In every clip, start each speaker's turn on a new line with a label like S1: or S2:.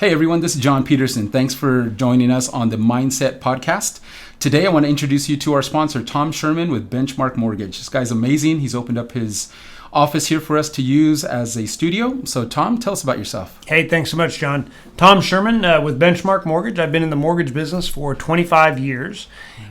S1: Hey everyone, this is John Peterson. Thanks for joining us on the Mindset Podcast. Today I want to introduce you to our sponsor, Tom Sherman with Benchmark Mortgage. This guy's amazing. He's opened up his office here for us to use as a studio. So Tom, tell us about yourself.
S2: Hey, thanks so much, John. Tom Sherman with Benchmark Mortgage. I've been in the mortgage business for 25 years,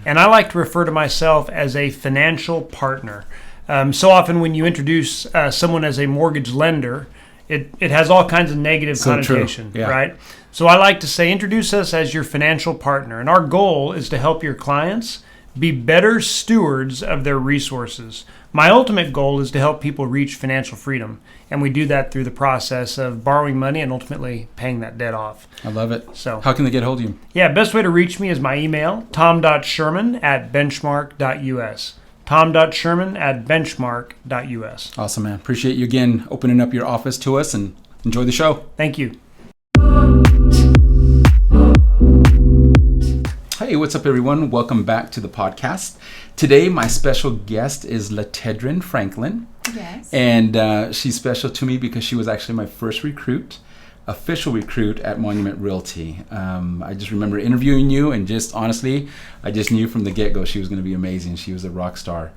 S2: and I like to refer to myself as a financial partner. So often when you introduce someone as a mortgage lender, it has all kinds of negative connotation, right? So I like to say, introduce us as your financial partner. And our goal is to help your clients be better stewards of their resources. My ultimate goal is to help people reach financial freedom. And we do that through the process of borrowing money and ultimately paying that debt off.
S1: I love it.
S2: So
S1: how can they get a hold of you?
S2: Yeah, best way to reach me is my email, tom.sherman@benchmark.us. tom.sherman@benchmark.us.
S1: Awesome, man. Appreciate you again opening up your office to us, and enjoy the show.
S2: Thank you.
S1: Hey, what's up, everyone? Welcome back to the podcast. Today, my special guest is LaTedran Franklin.
S3: Yes.
S1: And she's special to me because she was actually my first official recruit at Monument Realty. I just remember interviewing you, and just honestly, I just knew from the get-go she was going to be amazing. She was a rock star.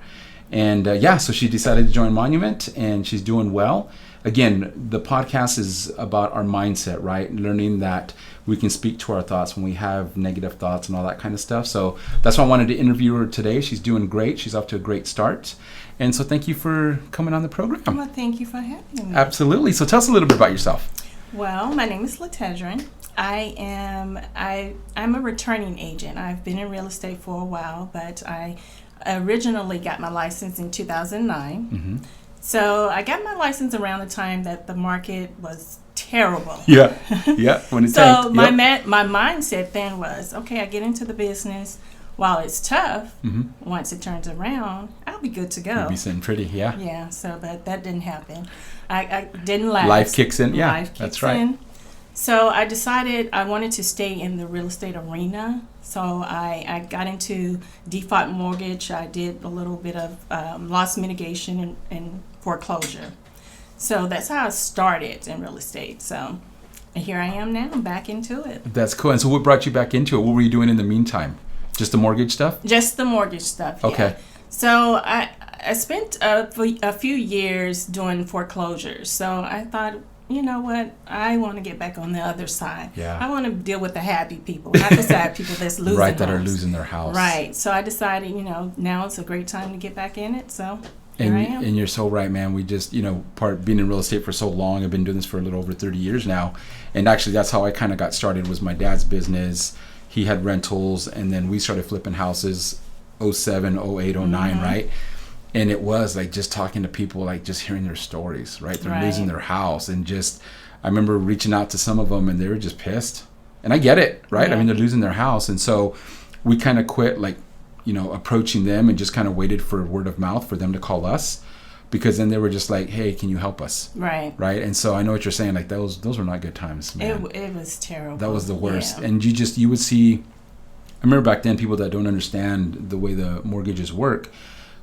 S1: And so she decided to join Monument, and she's doing well. Again, the podcast is about our mindset, right? Learning that we can speak to our thoughts when we have negative thoughts and all that kind of stuff. So that's why I wanted to interview her today. She's doing great. She's off to a great start. And so thank you for coming on the program.
S3: Well, thank you for having me.
S1: Absolutely. So tell us a little bit about yourself.
S3: Well, my name is LaTedran. I'm a returning agent. I've been in real estate for a while, but I originally got my license in 2009.
S1: Mm-hmm.
S3: So I got my license around the time that the market was terrible.
S1: Yeah, when it tanked.
S3: So my mindset then was, okay, I get into the business. While it's tough, once it turns around, I'll be good to go.
S1: You'll be sitting pretty, yeah.
S3: Yeah, so but that didn't happen. I didn't last.
S1: Life kicks in, yeah.
S3: Life kicks
S1: that's right.
S3: in. So I decided I wanted to stay in the real estate arena. So I got into default mortgage. I did a little bit of loss mitigation and foreclosure. So that's how I started in real estate. So and here I am now. I'm back into it.
S1: That's cool. And so what brought you back into it? What were you doing in the meantime? Just the mortgage stuff?
S3: Just the mortgage stuff, yeah.
S1: Okay.
S3: So I spent a few years doing foreclosures. So I thought, you know what? I want to get back on the other side.
S1: Yeah.
S3: I want to deal with the happy people, not the sad people that's losing
S1: right, that
S3: homes.
S1: are losing their house.
S3: Right. So I decided, now it's a great time to get back in it. So here I am.
S1: And you're so right, man. We just, being in real estate for so long, I've been doing this for a little over 30 years now. And actually, that's how I kind of got started, was my dad's business. He had rentals, and then we started flipping houses 07, 08, 09, right? And it was like just talking to people, like just hearing their stories, right? They're losing their house, and just, I remember reaching out to some of them, and they were just pissed. And I get it, right?
S3: Yeah.
S1: I mean, they're losing their house. And so we kind of quit, approaching them, and just kind of waited for word of mouth for them to call us. Because then they were just like, hey, can you help us?
S3: Right.
S1: Right. And so I know what you're saying. Like those were not good times, man.
S3: It was terrible.
S1: That was the worst.
S3: Yeah.
S1: And you would see, I remember back then, people that don't understand the way the mortgages work.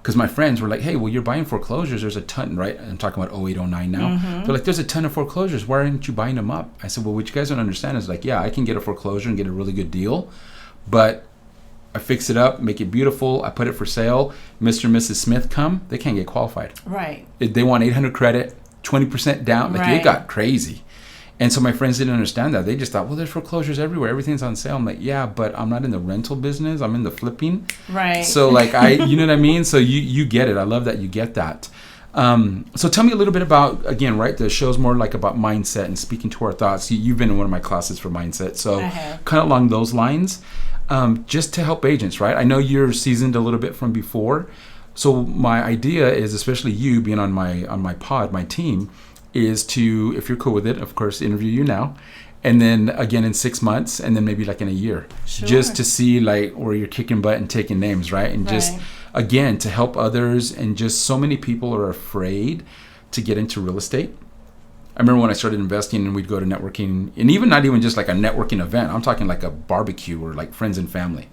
S1: Because my friends were like, hey, well, you're buying foreclosures. There's a ton, right? I'm talking about 08, 09 now. They're like, there's a ton of foreclosures. Why aren't you buying them up? I said, well, what you guys don't understand is like, yeah, I can get a foreclosure and get a really good deal. But I fix it up, make it beautiful. I put it for sale. Mr. and Mrs. Smith come, they can't get qualified.
S3: Right.
S1: They want 800 credit, 20% down. Like, it got crazy. And so my friends didn't understand that. They just thought, well, there's foreclosures everywhere. Everything's on sale. I'm like, yeah, but I'm not in the rental business. I'm in the flipping.
S3: Right.
S1: So like you know what I mean? So you get it. I love that you get that. So tell me a little bit about, again, right, the show's more like about mindset and speaking to our thoughts. You've been in one of my classes for mindset. So kind of along those lines. Just to help agents, right? I know you're seasoned a little bit from before. So my idea is, especially you being on my pod, my team, is to, if you're cool with it, of course, interview you now. And then again in 6 months, and then maybe like in a year.
S3: Sure.
S1: Just to see like where you're kicking butt and taking names, right? And just, again, to help others. And just so many people are afraid to get into real estate. I remember when I started investing and we'd go to networking, and even not even just like a networking event. I'm talking like a barbecue or like friends and family.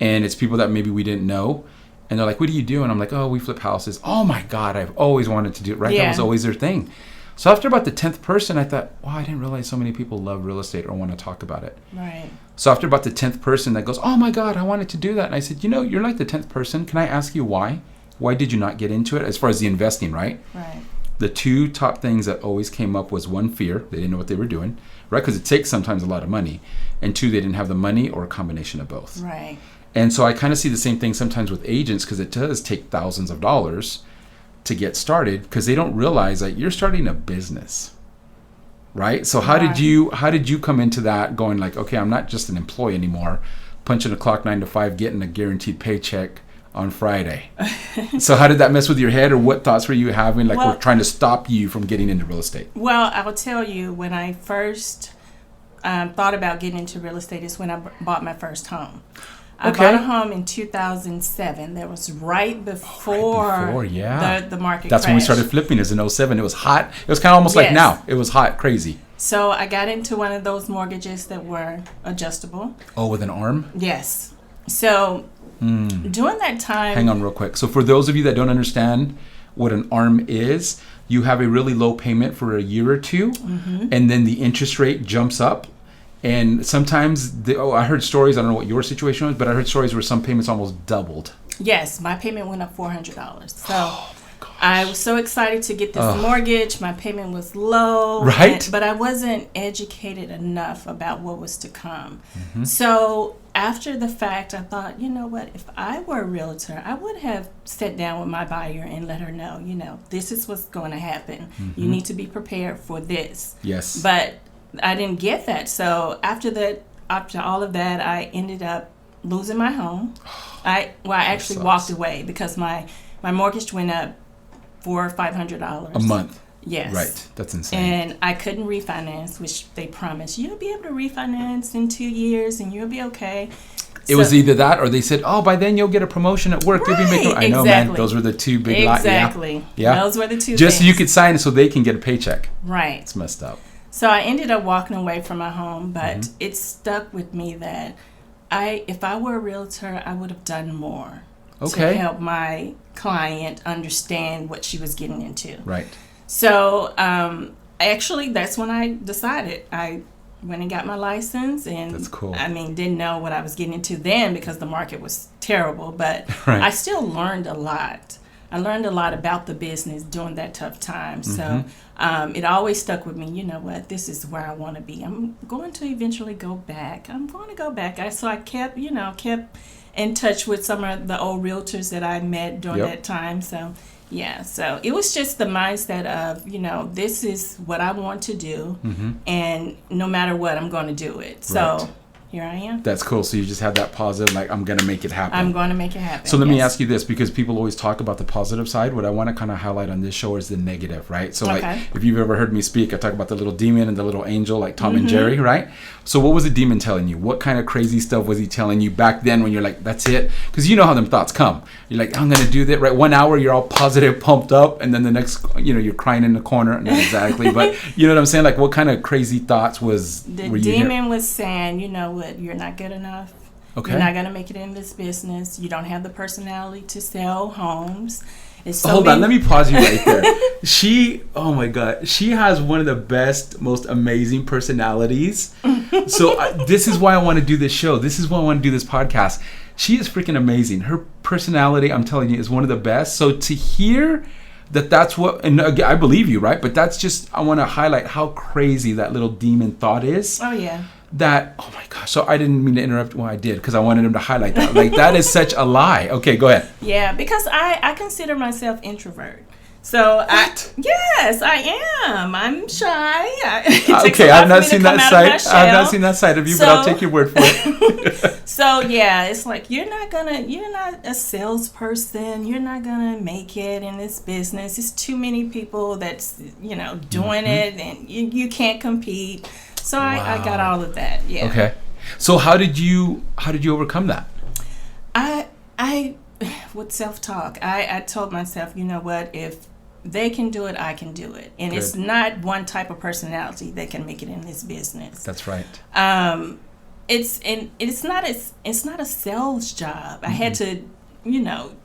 S1: And it's people that maybe we didn't know. And they're like, what do you do? And I'm like, oh, we flip houses. Oh my God, I've always wanted to do it, right?
S3: Yeah.
S1: That was always their thing. So after about the 10th person, I thought, wow, I didn't realize so many people love real estate or want to talk about it.
S3: Right.
S1: So after about the 10th person that goes, oh my God, I wanted to do that. And I said, you're like the 10th person. Can I ask you why? Why did you not get into it? As far as the investing, right?
S3: Right.
S1: The two top things that always came up was one, fear. They didn't know what they were doing, right? Because it takes sometimes a lot of money. And two, they didn't have the money or a combination of both.
S3: Right.
S1: And so I kind of see the same thing sometimes with agents, because it does take thousands of dollars to get started, because they don't realize that you're starting a business, right? So how did you come into that, going like, okay, I'm not just an employee anymore, punching a clock 9 to 5, getting a guaranteed paycheck on Friday? So how did that mess with your head, or what thoughts were you having, like, were trying to stop you from getting into real estate?
S3: Well, I will tell you, when I first thought about getting into real estate is when I bought my first home. I bought a home in 2007. That was right before the market
S1: That's
S3: crashed.
S1: when we started flipping, is in 07. It was hot. It was kind of almost like now. It was hot, crazy.
S3: So I got into one of those mortgages that were adjustable.
S1: Oh, with an arm?
S3: Yes. So during that time...
S1: Hang on real quick. So for those of you that don't understand what an arm is, you have a really low payment for a year or two, and then the interest rate jumps up. And sometimes, I heard stories, I don't know what your situation was, but I heard stories where some payments almost doubled.
S3: Yes, my payment went up $400. So I was so excited to get this mortgage. My payment was low.
S1: Right.
S3: But I wasn't educated enough about what was to come. So after the fact, I thought, you know what, if I were a realtor, I would have sat down with my buyer and let her know, this is what's going to happen. You need to be prepared for this.
S1: Yes.
S3: But I didn't get that. So after all of that, I ended up losing my home. I actually walked away because my mortgage went up $400 or $500
S1: a month.
S3: Yes.
S1: Right. That's insane.
S3: And I couldn't refinance, which they promised you'll be able to refinance in 2 years and you'll be okay.
S1: It was either that, or they said, "Oh, by then you'll get a promotion at work.
S3: Right,
S1: You'll be making." I know, man. Those were the two big lies.
S3: Exactly.
S1: Yeah.
S3: Those were the two.
S1: Just
S3: things.
S1: so you could sign it, so they can get a paycheck.
S3: Right.
S1: It's messed up.
S3: So I ended up walking away from my home, but it stuck with me that if I were a realtor, I would have done more to help my client understand what she was getting into.
S1: Right.
S3: So actually, that's when I decided. I went and got my license, and
S1: that's cool.
S3: I mean, didn't know what I was getting into then because the market was terrible, but I still learned a lot. I learned a lot about the business during that tough time. So it always stuck with me. You know what? This is where I want to be. I'm going to eventually go back. I'm going to go back. So I kept in touch with some of the old realtors that I met during that time. So yeah, so it was just the mindset of, this is what I want to do, and no matter what, I'm going to do it. So here I am.
S1: That's cool. So you just have that positive, like, I'm going to make it happen.
S3: I'm going to make it happen.
S1: So let me ask you this, because people always talk about the positive side. What I want to kind of highlight on this show is the negative, right? So like, if you've ever heard me speak, I talk about the little demon and the little angel, like Tom and Jerry, right? So what was the demon telling you? What kind of crazy stuff was he telling you back then when you're like, that's it? Because you know how them thoughts come. You're like, I'm going to do that, right? 1 hour, you're all positive, pumped up. And then the next, you're crying in the corner. Not exactly, but you know what I'm saying? Like, what kind of crazy thoughts were you
S3: demon was saying, you know what, you're not good enough. Okay. You're not going to make it in this business. You don't have the personality to sell homes.
S1: Hold on, let me pause you right there. Oh my God, she has one of the best, most amazing personalities. So this is why I want to do this show. This is why I want to do this podcast. She is freaking amazing. Her personality, I'm telling you, is one of the best. So to hear that's what, and again, I believe you, right? But that's just, I want to highlight how crazy that little demon thought is.
S3: Oh yeah.
S1: Oh my gosh. So I didn't mean to interrupt. Well, I did, because I wanted him to highlight that. Like, that is such a lie. Okay, go ahead.
S3: Yeah, because I consider myself introvert. So yes, I am. I'm shy.
S1: Okay, I've not seen that side. I've not seen that side of you, but I'll take your word for it.
S3: So yeah, it's like you're not a salesperson. You're not gonna make it in this business. It's too many people that's doing it, and you can't compete. So I got all of that. Yeah.
S1: Okay. So how did you overcome that?
S3: I with self-talk, I told myself, you know what, if they can do it, I can do it. And it's not one type of personality that can make it in this business.
S1: That's right.
S3: It's not a sales job. I had to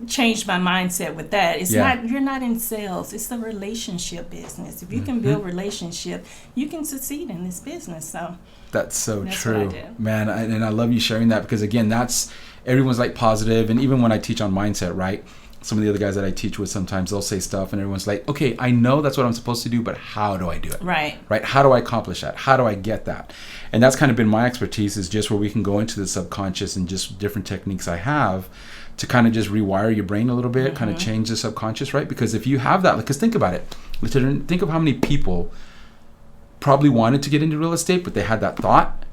S3: changed my mindset with that. It's
S1: Yeah.
S3: not, you're not in sales. It's the relationship business. If you can build relationship, you can succeed in this business. So
S1: That's so
S3: That's
S1: true,
S3: what I do.
S1: man. And I love you sharing that, because again, that's everyone's like positive. And even when I teach on mindset, right? Some of the other guys that I teach with, sometimes they'll say stuff and everyone's like, okay, I know that's what I'm supposed to do, but how do I do it?
S3: right.
S1: Right? How do I accomplish that? How do I get that? And that's kind of been my expertise, is just where we can go into the subconscious and just different techniques I have to kind of just rewire your brain a little bit, kind of change the subconscious, right? Because if you have that, because think about it, think of how many people probably wanted to get into real estate, but they had that thought.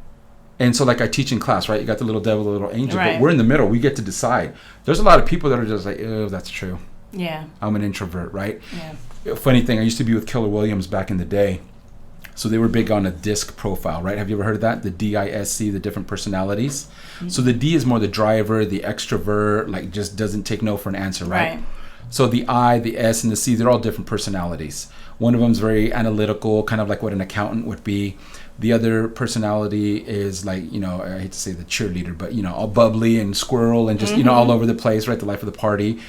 S1: And so like I teach in class, right? You got the little devil, the little angel,
S3: Right.
S1: but we're in the middle. We get to decide. There's a lot of people that are just like, oh, that's true.
S3: Yeah.
S1: I'm an introvert, right?
S3: Yeah.
S1: Funny thing, I used to be with Keller Williams back in the day. So they were big on a DISC profile, right? Have you ever heard of that? The DISC, the different personalities. So the D is more the driver, the extrovert, like just doesn't take no for an answer, right?
S3: Right.
S1: So the I, the S, and the C, they're all different personalities. One of them is very analytical, kind of like what an accountant would be. The other personality is like, I hate to say the cheerleader, but, all bubbly and squirrel and just, all over the place, right? The life of the party.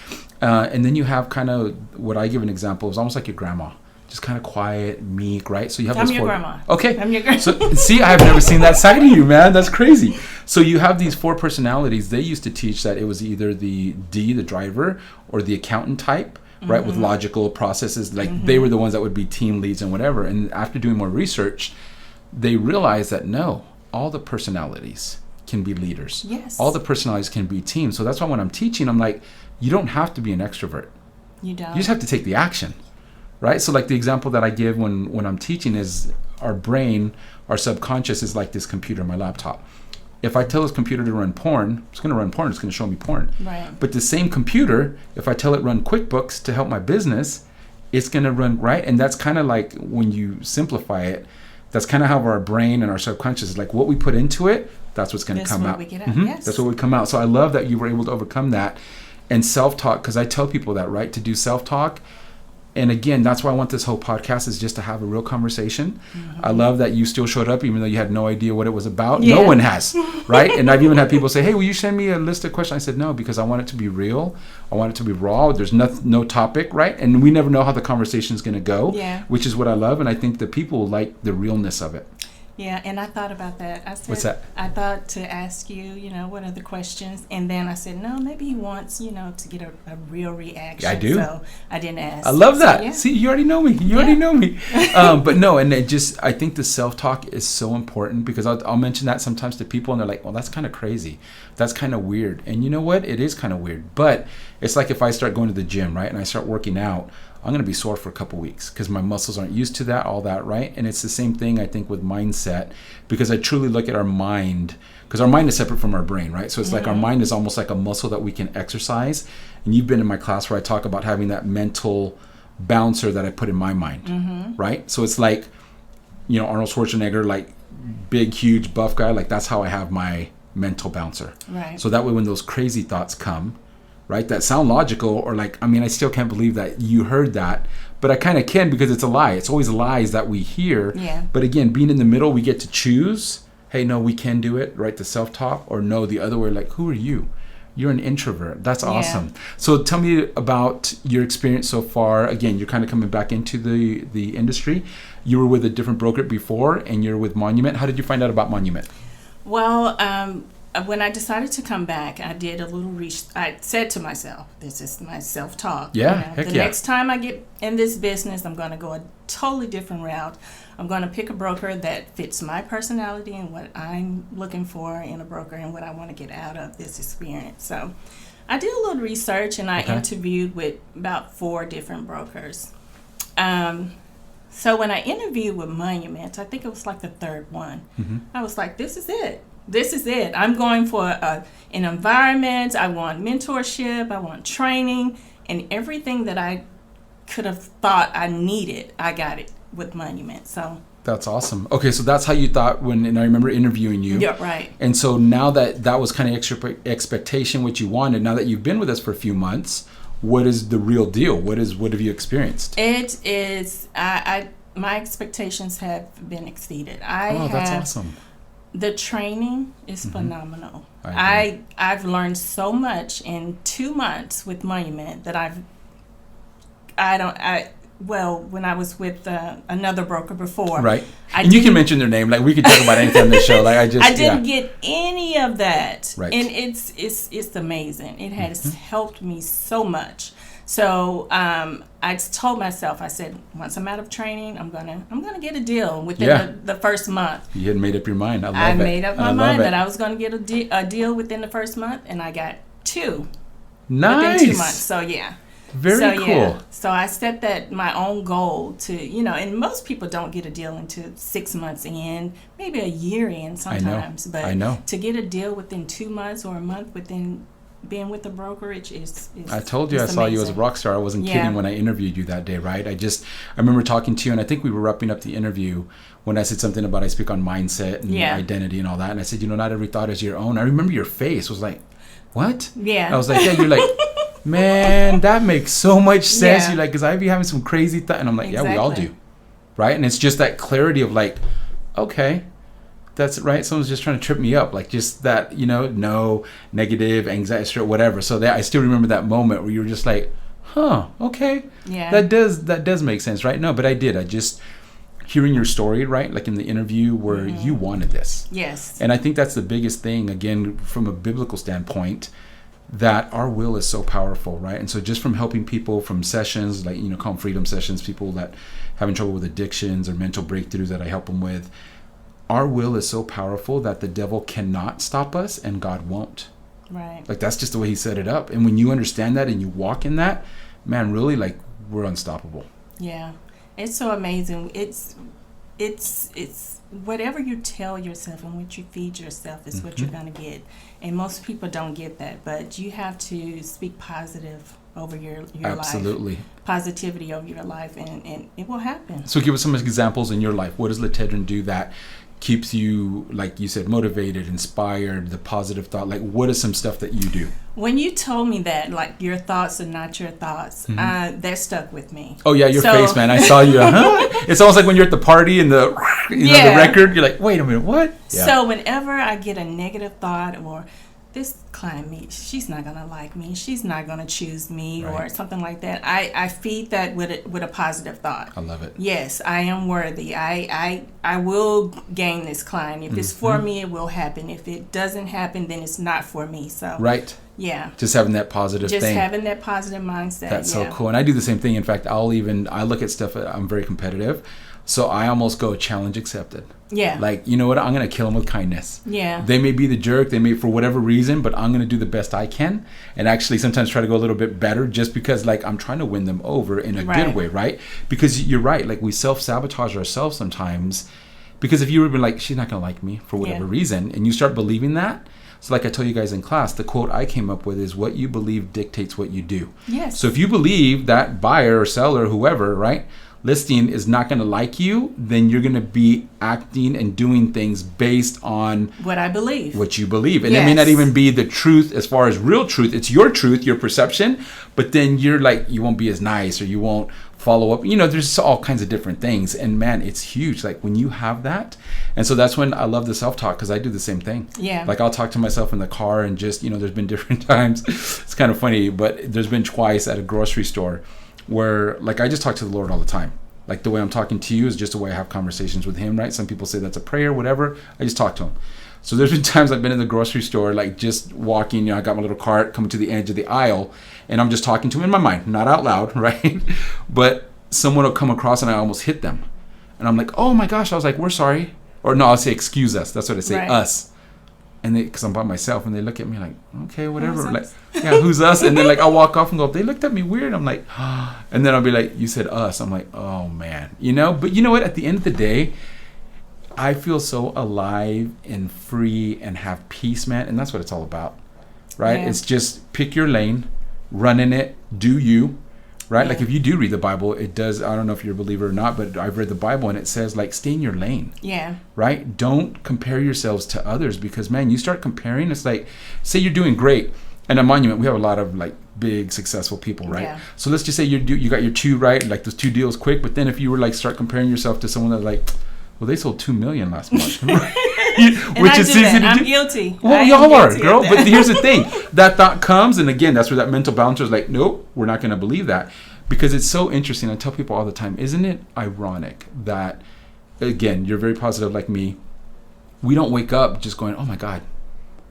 S1: And then you have kind of what I give an example is almost like your grandma. Just kind of quiet, meek, right? So you have
S3: I'm
S1: those
S3: your
S1: four.
S3: grandma.
S1: Okay.
S3: I'm your grandma.
S1: So see, I have never seen that side of you, man. That's crazy. So you have these four personalities. They used to teach that it was either the D, the driver, or the accountant type, right? With logical processes. Like they were the ones that would be team leads and whatever. And after doing more research, they realized that no, all the personalities can be leaders.
S3: Yes.
S1: All the personalities can be teams. So that's why when I'm teaching, I'm like, you don't have to be an extrovert.
S3: You don't.
S1: You just have to take the action, right? So like the example that I give when I'm teaching is our brain, our subconscious is like this computer, my laptop. If I tell this computer to run porn, it's going to run porn. It's going to show me porn.
S3: Right.
S1: But the same computer, if I tell it run QuickBooks to help my business, it's going to run, right? And that's kind of like when you simplify it, that's kind of how our brain and our subconscious is like what we put into it, that's what's going to come out.
S3: That's what we get out, yes.
S1: That's what would come out. So I love that you were able to overcome that. And self-talk, because I tell people that, right, to do self-talk. And again, that's why I want this whole podcast, is just to have a real conversation. I love that you still showed up even though you had no idea what it was about.
S3: Yeah.
S1: No one has, right? And I've even had people say, hey, will you send me a list of questions? I said, no, because I want it to be real. I want it to be raw. There's no topic, right? And we never know how the conversation is going to go,
S3: Yeah.
S1: which is what I love. And I think the people will like the realness of it.
S3: Yeah, and I thought about that. I said,
S1: What's that?
S3: I thought to ask you, what are the questions? And then I said, no, maybe he wants, to get a real reaction.
S1: I do.
S3: So I didn't ask.
S1: I love that.
S3: So, yeah.
S1: See, you already know me. You already know me. But no, and I think the self-talk is so important, because I'll mention that sometimes to people and they're like, well, that's kind of crazy. That's kind of weird. And you know what? It is kind of weird. But it's like if I start going to the gym, right, and I start working out, I'm going to be sore for a couple weeks because my muscles aren't used to that, all that, right? And it's the same thing, I think, with mindset, because I truly look at our mind, because our mind is separate from our brain, right? So it's like our mind is almost like a muscle that we can exercise. And you've been in my class where I talk about having that mental bouncer that I put in my mind, right? So it's like, Arnold Schwarzenegger, like big, huge, buff guy, like that's how I have my mental bouncer.
S3: Right.
S1: So that way when those crazy thoughts come, right, that sound logical, or like, I still can't believe that you heard that, but I kind of can, because it's a lie. It's always lies that we hear.
S3: Yeah.
S1: But again, being in the middle, we get to choose, hey, no, we can do it, right, the self-talk, or no, the other way, like, who are you? You're an introvert. That's awesome.
S3: Yeah.
S1: So tell me about your experience so far. Again, you're kind of coming back into the industry. You were with a different broker before, and you're with Monument. How did you find out about Monument?
S3: Well, when I decided to come back, I did a little research. I said to myself, this is my self-talk.
S1: Yeah, heck
S3: the
S1: yeah.
S3: next time I get in this business, I'm going to go a totally different route. I'm going to pick a broker that fits my personality and what I'm looking for in a broker and what I want to get out of this experience. So I did a little research, and I interviewed with about 4 different brokers. So when I interviewed with Monument, I think it was like the 3rd one, I was like, this is it. This is it. I'm going for an environment. I want mentorship. I want training. And everything that I could have thought I needed, I got it with Monument. So
S1: That's awesome. Okay, so that's how you thought and I remember interviewing you.
S3: yeah, right.
S1: And so now that was kind of extra expectation, what you wanted, now that you've been with us for a few months, what is the real deal? What have you experienced?
S3: It is, my expectations have been exceeded.
S1: That's awesome.
S3: The training is phenomenal.
S1: I
S3: I've learned so much in 2 months with Monument that when I was with another broker before.
S1: Right. And you can mention their name. Like, we could talk about anything on this show. Like,
S3: I didn't get any of that.
S1: Right.
S3: And it's amazing. It has helped me so much. So I told myself, I said, once I'm out of training, I'm gonna get a deal within the first month.
S1: You had made up your mind.
S3: I made up my mind that I was going to get a deal within the first month, and I got 2.
S1: Nice.
S3: Within 2 months. So yeah.
S1: Very cool. Yeah.
S3: So I set that my own goal to, and most people don't get a deal until 6 months in, maybe a year in sometimes.
S1: I know.
S3: To get a deal within 2 months or a month within being with the brokerage is
S1: I told you I saw you as a rock star. I wasn't kidding when I interviewed you that day, right? I remember talking to you, and I think we were wrapping up the interview when I said something about I speak on mindset and identity and all that. And I said, not every thought is your own. I remember your face was like, what?
S3: Yeah.
S1: I was like, you're like, man, that makes so much sense. You're like, because I be having some crazy thought. And I'm like, we all do. Right? And it's just that clarity of like, okay, that's right. Someone's just trying to trip me up. Like, just that, no negative, anxiety, whatever. So I still remember that moment where you were just like, okay.
S3: Yeah.
S1: That does make sense, right? No, but I just hearing your story, right? Like in the interview where you wanted this.
S3: Yes.
S1: And I think that's the biggest thing, again, from a biblical standpoint, that our will is so powerful, right? And so just from helping people from sessions, like, call them freedom sessions, people that having trouble with addictions or mental breakthroughs that I help them with, our will is so powerful that the devil cannot stop us and God won't.
S3: Right.
S1: Like, that's just the way he set it up. And when you understand that and you walk in that, man, really, like, we're unstoppable.
S3: Yeah. It's so amazing. It's whatever you tell yourself and what you feed yourself is what you're going to get. And most people don't get that, but you have to speak positive over your life.
S1: Absolutely.
S3: Positivity over your life, and it will happen.
S1: So give us some examples in your life. What does LaTedran do that keeps you, like you said, motivated, inspired, the positive thought? Like, what is some stuff that you do?
S3: When you told me that, like, your thoughts are not your thoughts, that stuck with me.
S1: Oh, yeah, your face, man. I saw you. It's almost like when you're at the party and the record, you're like, wait a minute, what? Yeah.
S3: So whenever I get a negative thought or this client, she's not going to like me, she's not going to choose me, or something like that, I feed that with a positive thought.
S1: I love it.
S3: Yes, I am worthy. I will gain this client. If it's for me, it will happen. If it doesn't happen, then it's not for me. So
S1: right.
S3: Yeah.
S1: Just having that positive thing.
S3: Just having that positive mindset.
S1: That's so cool. And I do the same thing. In fact, I look at stuff, I'm very competitive. So I almost go challenge accepted. Yeah. Like, you know what? I'm going to kill them with kindness. Yeah. They may be the jerk. They may, for whatever reason, but I'm going to do the best I can. And actually sometimes try to go a little bit better just because, like, I'm trying to win them over in a good way, right? Because you're right. Like, we self-sabotage ourselves sometimes. Because if you were like, she's not going to like me for whatever reason, and you start believing that. So like I told you guys in class, the quote I came up with is, what you believe dictates what you do. Yes. So if you believe that buyer or seller, whoever, right, listing is not going to like you, then you're going to be acting and doing things based on
S3: what I believe,
S1: what you believe. And it may not even be the truth as far as real truth. It's your truth, your perception, but then you're like, you won't be as nice, or you won't follow up. There's all kinds of different things. And man, it's huge. Like when you have that. And so that's when I love the self-talk, because I do the same thing. Yeah. Like I'll talk to myself in the car, and just, there's been different times. It's kind of funny, but there's been twice at a grocery store where, like, I just talk to the Lord all the time. Like the way I'm talking to you is just the way I have conversations with him, right? Some people say that's a prayer, whatever. I just talk to him. So there's been times I've been in the grocery store, like just walking, I got my little cart coming to the edge of the aisle, and I'm just talking to him in my mind, not out loud, right? But someone will come across and I almost hit them. And I'm like, oh my gosh. I was like, we're sorry. Or no, I'll say, excuse us. That's what I say, us. And because I'm by myself, and they look at me like, okay, whatever. Like, yeah, who's us? And then like I'll walk off and go, they looked at me weird. I'm like, and then I'll be like, you said us. I'm like, oh man, But you know what? At the end of the day, I feel so alive and free and have peace, man. And that's what it's all about, right? Yeah. It's just pick your lane, run in it, do you, right? Yeah. Like if you do read the Bible, it does. I don't know if you're a believer or not, but I've read the Bible, and it says, like, stay in your lane. Yeah. Right? Don't compare yourselves to others, because man, you start comparing. It's like, say you're doing great. And at Monument, we have a lot of like big successful people, right? Yeah. So let's just say you got your 2 right, like those 2 deals quick. But then if you were like start comparing yourself to someone that's like, well, they sold $2 million last month.
S3: Which is easy to do. I'm guilty.
S1: Well, y'all are, girl. But here's the thing. That thought comes, and again, that's where that mental bouncer is like, nope, we're not going to believe that. Because it's so interesting. I tell people all the time, isn't it ironic that, again, you're very positive like me. We don't wake up just going, oh my God.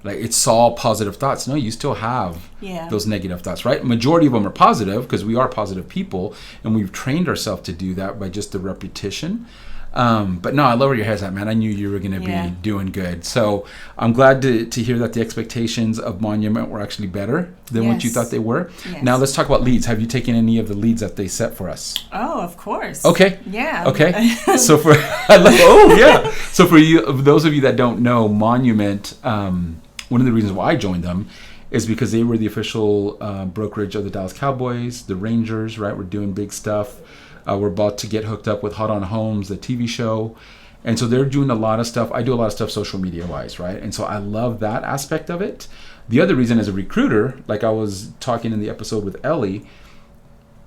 S1: Like, it's all positive thoughts. No, you still have those negative thoughts, right? Majority of them are positive because we are positive people, and we've trained ourselves to do that by just the repetition. But no, I love where your head's at, man. I knew you were going to be doing good. So I'm glad to hear that the expectations of Monument were actually better than what you thought they were. Yes. Now let's talk about leads. Have you taken any of the leads that they set for us?
S3: Oh, of course.
S1: Okay.
S3: Yeah.
S1: Okay. So for So for you, those of you that don't know, Monument, one of the reasons why I joined them is because they were the official brokerage of the Dallas Cowboys, the Rangers, right? We're doing big stuff. We're about to get hooked up with Hot on Homes, the TV show. And so they're doing a lot of stuff. I do a lot of stuff social media wise, right? And so I love that aspect of it. The other reason as a recruiter, like I was talking in the episode with Ellie,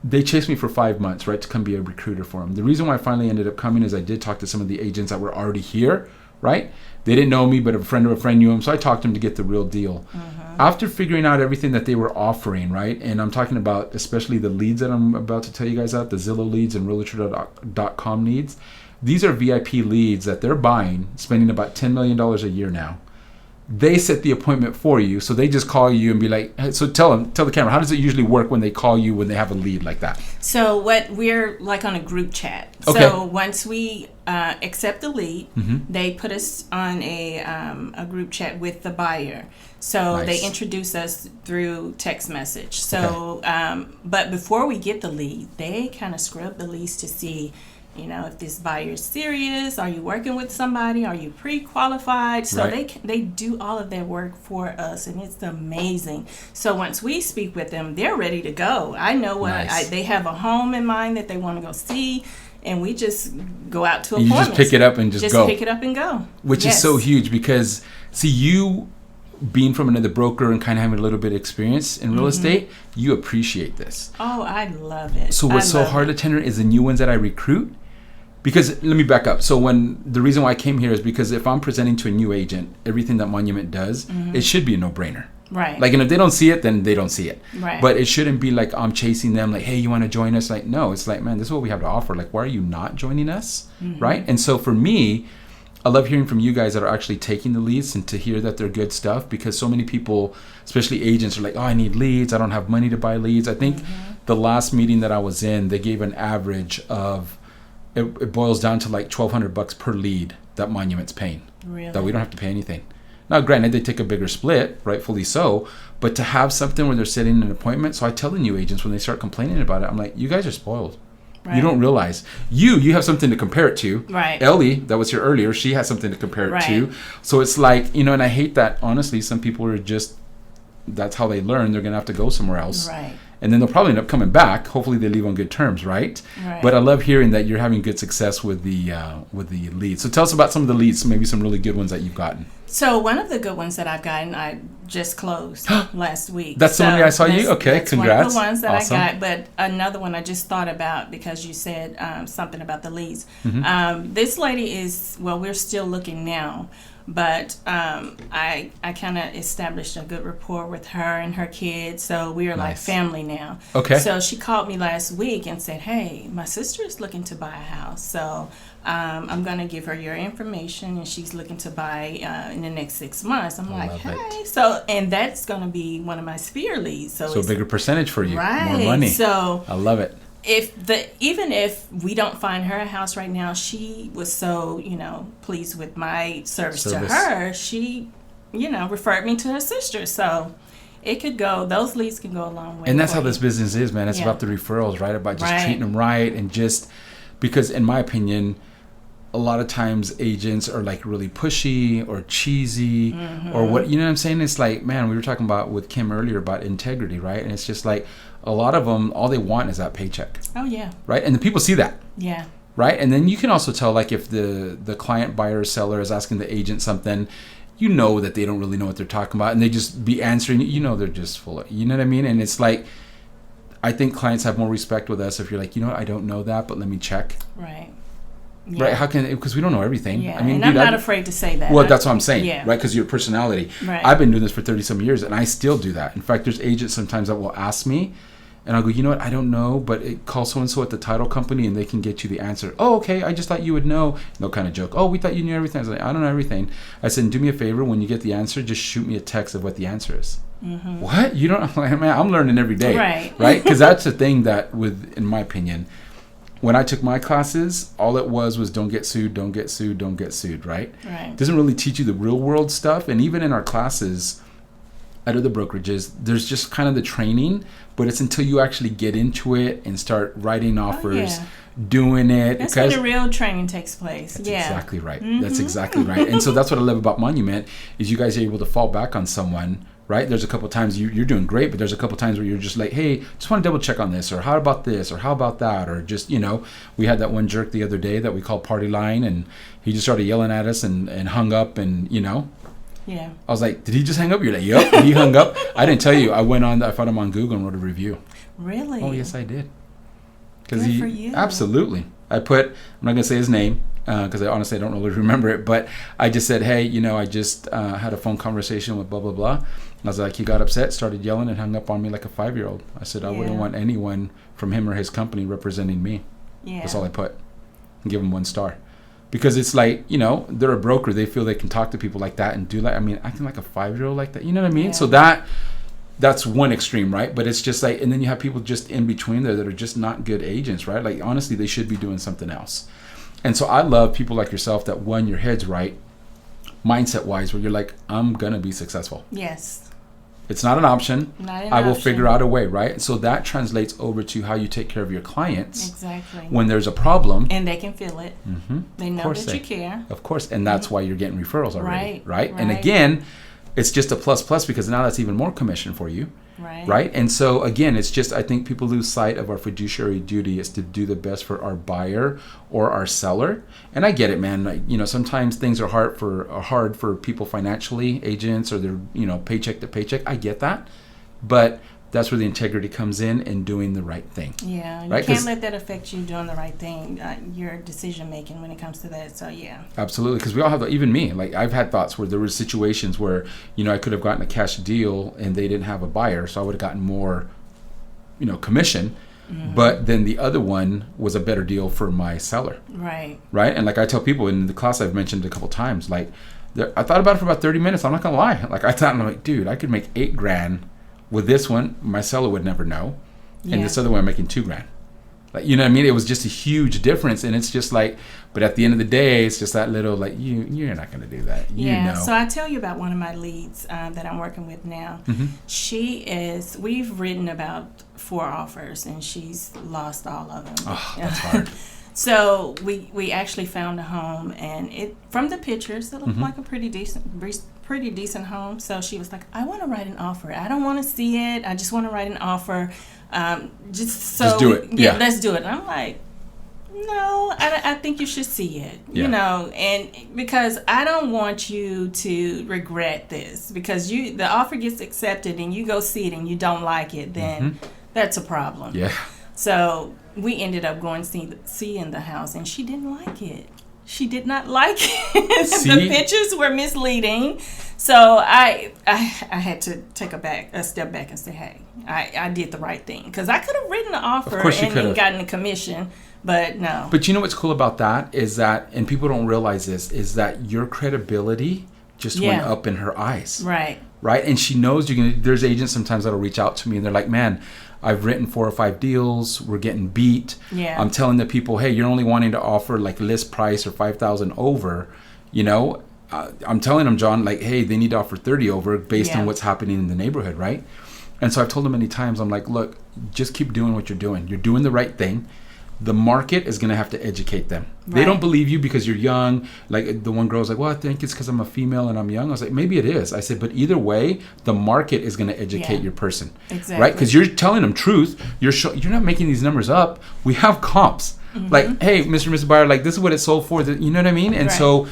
S1: they chased me for 5 months, right, to come be a recruiter for them. The reason why I finally ended up coming is I did talk to some of the agents that were already here, right? They didn't know me, but a friend of a friend knew him. So I talked to him to get the real deal. After figuring out everything that they were offering, right? And I'm talking about especially the leads that I'm about to tell you guys about, the Zillow leads and Realtor.com leads. These are VIP leads that they're buying, spending about $10 million a year now. They set the appointment for you. So they just call you and be like, hey, so tell the camera, how does it usually work when they call you when they have a lead like that?
S3: So we're like on a group chat.
S1: Okay.
S3: So once we accept the lead, they put us on a group chat with the buyer. So they introduce us through text message. So, but before we get the lead, they kind of scrub the leads to see, you know, if this buyer is serious. Are you working with somebody? Are you pre-qualified? So they do all of their work for us, and it's amazing. So once we speak with them, they're ready to go. I know what they have a home in mind that they want to go see, and we just go out to appointments.
S1: You just pick it up and just go.
S3: Pick it up and go.
S1: Which is so huge because, see, you being from another broker and kind of having a little bit of experience in real estate, you appreciate this.
S3: Oh, I love it.
S1: So what's so hard, LaTedran, is the new ones that I recruit. Because let me back up. So the reason why I came here is because if I'm presenting to a new agent, everything that Monument does, it should be a no-brainer.
S3: Right.
S1: Like, and if they don't see it, then they don't see it.
S3: Right.
S1: But it shouldn't be like I'm chasing them, like, hey, you want to join us? Like, no, it's like, man, this is what we have to offer. Like, why are you not joining us? Right. And so for me, I love hearing from you guys that are actually taking the leads and to hear that they're good stuff, because so many people, especially agents, are like, oh, I need leads. I don't have money to buy leads. I think the last meeting that I was in, they gave an average of, it boils down to like $1,200 per lead that Monument's paying.
S3: Really?
S1: That we don't have to pay anything. Now, granted, they take a bigger split, rightfully so, but to have something where they're setting an appointment, so I tell the new agents when they start complaining about it, I'm like, you guys are spoiled. Right. You don't realize. You have something to compare it to.
S3: Right.
S1: Ellie, that was here earlier, she has something to compare it to. So it's like, you know, and I hate that, honestly, some people are just, that's how they learn. They're going to have to go somewhere else.
S3: Right.
S1: And then they'll probably end up coming back. Hopefully they leave on good terms, right? But I love hearing that you're having good success with the leads. So tell us about some of the leads, maybe some really good ones that you've gotten.
S3: So one of the good ones that I've gotten, I just closed last week.
S1: That's the one I saw you? Okay,
S3: that's
S1: congrats.
S3: One of the ones that
S1: Awesome.
S3: I got. But another one I just thought about because you said something about the leads. This lady is, well, we're still looking now. But I kind of established a good rapport with her and her kids, so we are like family now.
S1: Okay.
S3: So she called me last week and said, hey, my sister is looking to buy a house, so I'm going to give her your information, and she's looking to buy in the next 6 months. I'm like, hey. So, and that's going to be one of my sphere leads. So
S1: a bigger percentage for you,
S3: right.
S1: More money.
S3: So
S1: I love it.
S3: Even if we don't find her a house right now, she was so, pleased with my service to her. She, referred me to her sister. So it could go, those leads can go a long way.
S1: And that's how this business is, man. It's about the referrals, right? About just treating them right, and just because, in my opinion, a lot of times agents are like really pushy or cheesy or what, you know what I'm saying? It's like, man, we were talking about with Kim earlier about integrity, right? And it's just like, a lot of them, all they want is that paycheck.
S3: Oh, yeah.
S1: Right? And the people see that.
S3: Yeah.
S1: Right? And then you can also tell, like, if the client, buyer, or seller is asking the agent something, you know that they don't really know what they're talking about, and they just be answering, they're just full of, you know what I mean? And it's like, I think clients have more respect with us if you're like, I don't know that, but let me check.
S3: Right.
S1: right? How can, because we don't know everything.
S3: Yeah,
S1: I mean,
S3: and I'm not afraid to say that.
S1: Well, that's what I'm saying,
S3: Yeah.
S1: right? Because your personality.
S3: Right.
S1: I've been doing this for 30-some years, and I still do that. In fact, there's agents sometimes that will ask me, and I'll go, you know what, I don't know, but call so-and-so at the title company, and they can get you the answer. Oh, okay, I just thought you would know. And they'll kind of joke, oh, we thought you knew everything. I was like, I don't know everything. I said, do me a favor, when you get the answer, just shoot me a text of what the answer is.
S3: Mm-hmm.
S1: What? You don't? I'm like, man, I'm learning every day.
S3: Right.
S1: Right? Because that's the thing that, in my opinion, when I took my classes, all it was don't get sued, don't get sued, don't get sued, right?
S3: Right.
S1: It doesn't really teach you the real world stuff. And even in our classes at other brokerages, there's just kind of the training, but it's until you actually get into it and start writing offers, doing it.
S3: That's where the real training takes place.
S1: That's exactly right. That's exactly right. And so that's what I love about Monument is you guys are able to fall back on someone, right? There's a couple times you're doing great, but there's a couple times where you're just like, hey, just want to double check on this, or how about this, or how about that, or just, we had that one jerk the other day that we called Party Line, and he just started yelling at us and hung up, and
S3: Yeah.
S1: I was like, did he just hang up? You're like, yep, he hung up. I didn't tell you. I went on, I found him on Google and wrote a review.
S3: Really?
S1: Oh, yes, I did.
S3: Good for you.
S1: Absolutely. I'm not going to say his name because I honestly don't really remember it, but I just said, hey, I just had a phone conversation with blah, blah, blah. And I was like, he got upset, started yelling, and hung up on me like a 5-year-old. I said, I wouldn't want anyone from him or his company representing me.
S3: Yeah.
S1: That's all I put. And give him 1 star. Because it's like, they're a broker. They feel they can talk to people like that and do like, acting like a 5-year-old like that. You know what I mean?
S3: Yeah.
S1: So that's one extreme, right? But it's just like, and then you have people just in between there that are just not good agents, right? Like, honestly, they should be doing something else. And so I love people like yourself that, one, your head's right, mindset-wise, where you're like, I'm going to be successful.
S3: Yes.
S1: It's not an option.
S3: Not an
S1: I will
S3: option.
S1: figure out a way, right? So that translates over to how you take care of your clients.
S3: Exactly.
S1: When there's a problem.
S3: And they can feel it.
S1: Mm-hmm.
S3: They know that you care.
S1: Of course. And that's why you're getting referrals already.
S3: Right.
S1: And again, it's just a plus because now that's even more commission for you. Right. And so again, it's just, I think people lose sight of our fiduciary duty is to do the best for our buyer or our seller. And I get it, man. Like, sometimes things are hard for people financially, agents, or they're, paycheck to paycheck. I get that. But that's where the integrity comes in and doing the right thing.
S3: Yeah, you
S1: right?
S3: can't let that affect you doing the right thing, your decision making when it comes to that. So yeah,
S1: absolutely, because we all have, even me. Like, I've had thoughts where there were situations where I could have gotten a cash deal and they didn't have a buyer, so I would have gotten more, commission. Mm-hmm. But then the other one was a better deal for my seller. Right. And like I tell people in the class, I've mentioned a couple times, like I thought about it for about 30 minutes. I'm not gonna lie. Like I'm like, dude, I could make $8,000. With this one, my seller would never know. And this other one, I'm making $2,000. Like, you know what I mean? It was just a huge difference. And it's just like, but at the end of the day, it's just that little, like, you're not going to do that.
S3: So I tell you about one of my leads that I'm working with now. Mm-hmm. We've written about 4 offers and she's lost all of them.
S1: Oh, that's hard.
S3: So we actually found a home, and from the pictures, it looked like a pretty decent home. So she was like, I want to write an offer. I don't want to see it. I just want to write an offer. Just
S1: do it. Yeah,
S3: let's do it. And I'm like, no, I think you should see it. And because I don't want you to regret this, because the offer gets accepted and you go see it and you don't like it, then that's a problem.
S1: Yeah.
S3: So we ended up going seeing the house, and she didn't like it. She did not like it. The pictures were misleading. So I had to take a step back and say, hey, I did the right thing. Because I could have written the offer and gotten a commission, but no.
S1: But you know what's cool about that is that, and people don't realize this, is that your credibility just went up in her eyes. Right. And she knows there's agents sometimes that'll reach out to me and they're like, man, I've written 4 or 5 deals. We're getting beat. Yeah. I'm telling the people, hey, you're only wanting to offer like list price or 5,000 over. I'm telling them, John, like, hey, they need to offer 30 over based on what's happening in the neighborhood, right? And so I've told them many times, I'm like, look, just keep doing what you're doing. You're doing the right thing. The market is going to have to educate them. Right. They don't believe you because you're young. Like the one girl's like, well, I think it's because I'm a female and I'm young. I was like, maybe it is. I said, but either way, the market is going to educate your person. Exactly. Right? Because you're telling them truth. You're not making these numbers up. We have comps. Mm-hmm. Like, hey, Mr. and Mrs. Buyer, like, this is what it sold for. You know what I mean? And so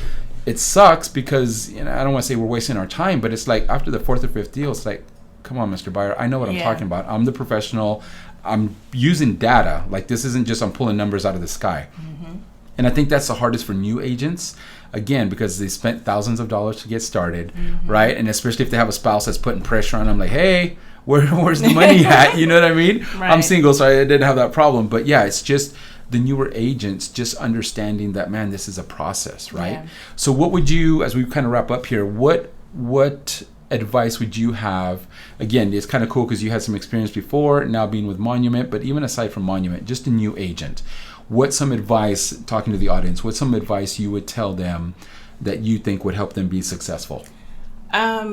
S1: it sucks because, I don't want to say we're wasting our time, but it's like after the 4th or 5th deal, it's like, come on, Mr. Buyer, I know what I'm talking about. I'm the professional. I'm using data. Like, this isn't just I'm pulling numbers out of the sky. Mm-hmm. And I think that's the hardest for new agents, again, because they spent thousands of dollars to get started, right? And especially if they have a spouse that's putting pressure on them, like, hey, where's the money at? You know what I mean?
S3: Right.
S1: I'm single, so I didn't have that problem. But yeah, it's just the newer agents just understanding that, man, this is a process, right?
S3: Yeah.
S1: So what would you, as we kind of wrap up here, what advice would you have? Again, it's kind of cool because you had some experience before, now being with Monument, but even aside from Monument, just a new agent. What's some advice, talking to the audience, what's some advice you would tell them that you think would help them be successful?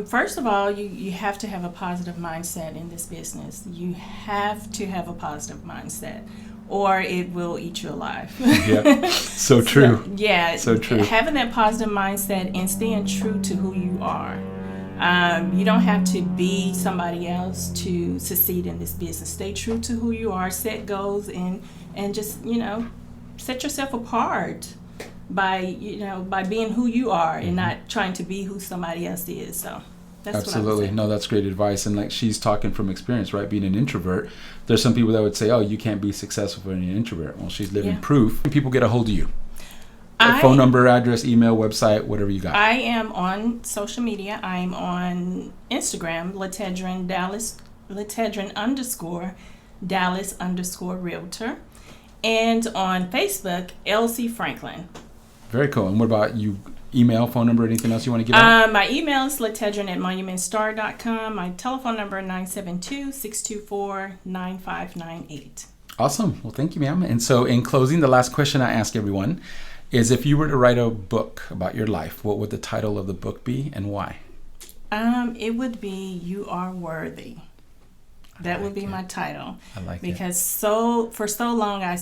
S3: First of all, you have to have a positive mindset in this business. You have to have a positive mindset, or it will eat you alive.
S1: Yeah, so true.
S3: So
S1: true.
S3: Having that positive mindset and staying true to who you are. You don't have to be somebody else to succeed in this business. Stay true to who you are, set goals, and just, set yourself apart by being who you are and not trying to be who somebody else is. So that's
S1: Absolutely.
S3: what I would say.
S1: No, that's great advice. And like she's talking from experience, right? Being an introvert, there's some people that would say, oh, you can't be successful for an introvert. Well, she's living proof. People get a hold of you. Phone number, address, email, website, whatever you got.
S3: I am on social media. I'm on Instagram, LaTedran Dallas, LaTedran_Dallas_Realtor, and on Facebook, LC Franklin.
S1: Very cool. And what about you? Email, phone number, anything else you want to get out?
S3: My email is LaTedran@monumentstar.com. My telephone number 972-624-9598.
S1: Awesome. Well, thank you, ma'am. And so in closing, the last question I ask everyone is, if you were to write a book about your life, what would the title of the book be and why?
S3: It would be You Are Worthy. That would be my title.
S1: I like it.
S3: Because for so long I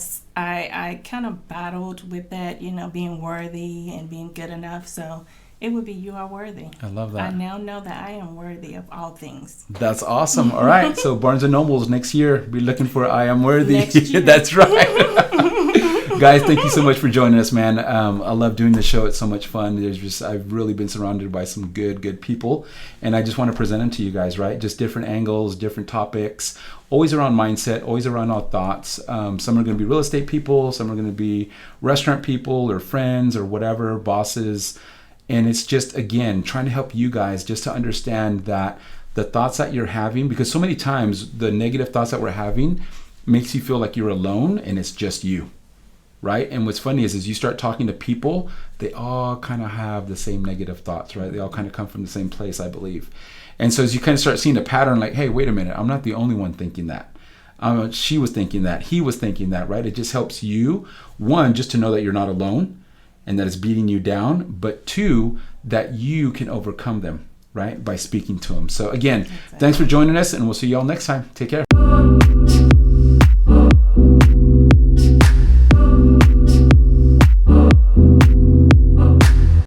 S3: kind of battled with that, being worthy and being good enough. So it would be You Are Worthy.
S1: I love that.
S3: I now know that I am worthy of all things.
S1: That's awesome. All right. So Barnes & Noble's next year, be looking for I Am Worthy.
S3: Next year.
S1: That's right. Guys, thank you so much for joining us, man. I love doing the show. It's so much fun. I've really been surrounded by some good people, and I just want to present them to you guys, right? Just different angles, different topics, always around mindset, always around our thoughts. Some are going to be real estate people, some are going to be restaurant people or friends or whatever, bosses. And it's just, again, trying to help you guys just to understand that the thoughts that you're having, because so many times the negative thoughts that we're having makes you feel like you're alone and it's just you. Right? And what's funny is you start talking to people, they all kind of have the same negative thoughts, right? They all kind of come from the same place, I believe. And so as you kind of start seeing a pattern, like, hey, wait a minute, I'm not the only one thinking that. She was thinking that, he was thinking that, right? It just helps you, one, just to know that you're not alone and that it's beating you down, but two, that you can overcome them, right? By speaking to them. So again, Thanks for joining us, and we'll see you all next time. Take care.